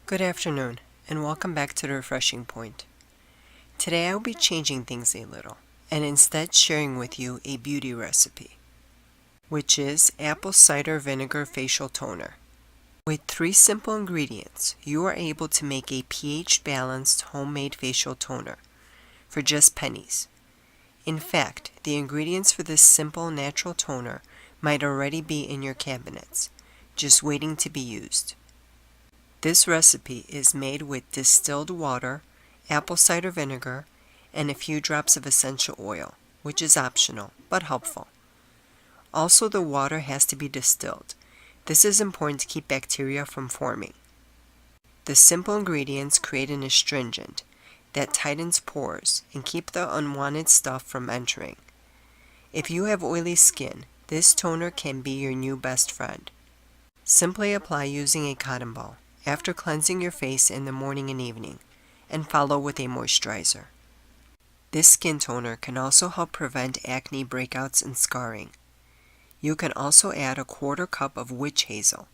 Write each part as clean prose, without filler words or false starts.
Good afternoon, and welcome back to the Refreshing Point. Today I will be changing things a little, and instead sharing with you a beauty recipe, which is apple cider vinegar facial toner. With 3 simple ingredients, you are able to make a pH-balanced homemade facial toner for just pennies. In fact, the ingredients for this simple natural toner might already be in your cabinets, just waiting to be used. This recipe is made with distilled water, apple cider vinegar, and a few drops of essential oil, which is optional but helpful. Also, the water has to be distilled. This is important to keep bacteria from forming. The simple ingredients create an astringent that tightens pores and keep the unwanted stuff from entering. If you have oily skin, this toner can be your new best friend. Simply apply using a cotton ball after cleansing your face in the morning and evening, and follow with a moisturizer. This skin toner can also help prevent acne breakouts and scarring. You can also add a 1/4 cup of witch hazel,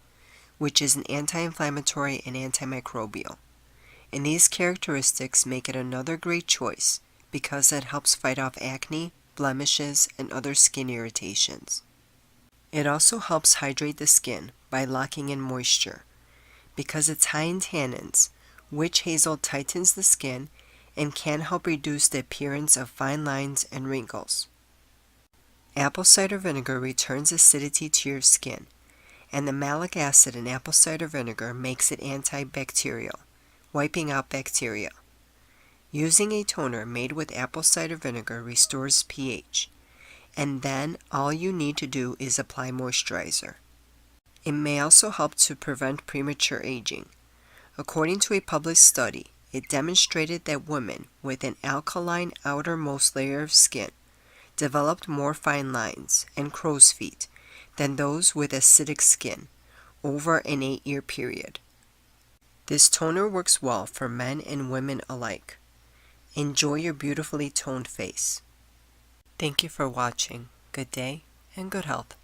which is an anti-inflammatory and antimicrobial. And these characteristics make it another great choice because it helps fight off acne, blemishes, and other skin irritations. It also helps hydrate the skin by locking in moisture. Because it's high in tannins, witch hazel tightens the skin and can help reduce the appearance of fine lines and wrinkles. Apple cider vinegar returns acidity to your skin, and the malic acid in apple cider vinegar makes it antibacterial, wiping out bacteria. Using a toner made with apple cider vinegar restores pH, and then all you need to do is apply moisturizer. It may also help to prevent premature aging. According to a published study, it demonstrated that women with an alkaline outermost layer of skin developed more fine lines and crow's feet than those with acidic skin over an 8-year period. This toner works well for men and women alike. Enjoy your beautifully toned face. Thank you for watching. Good day and good health.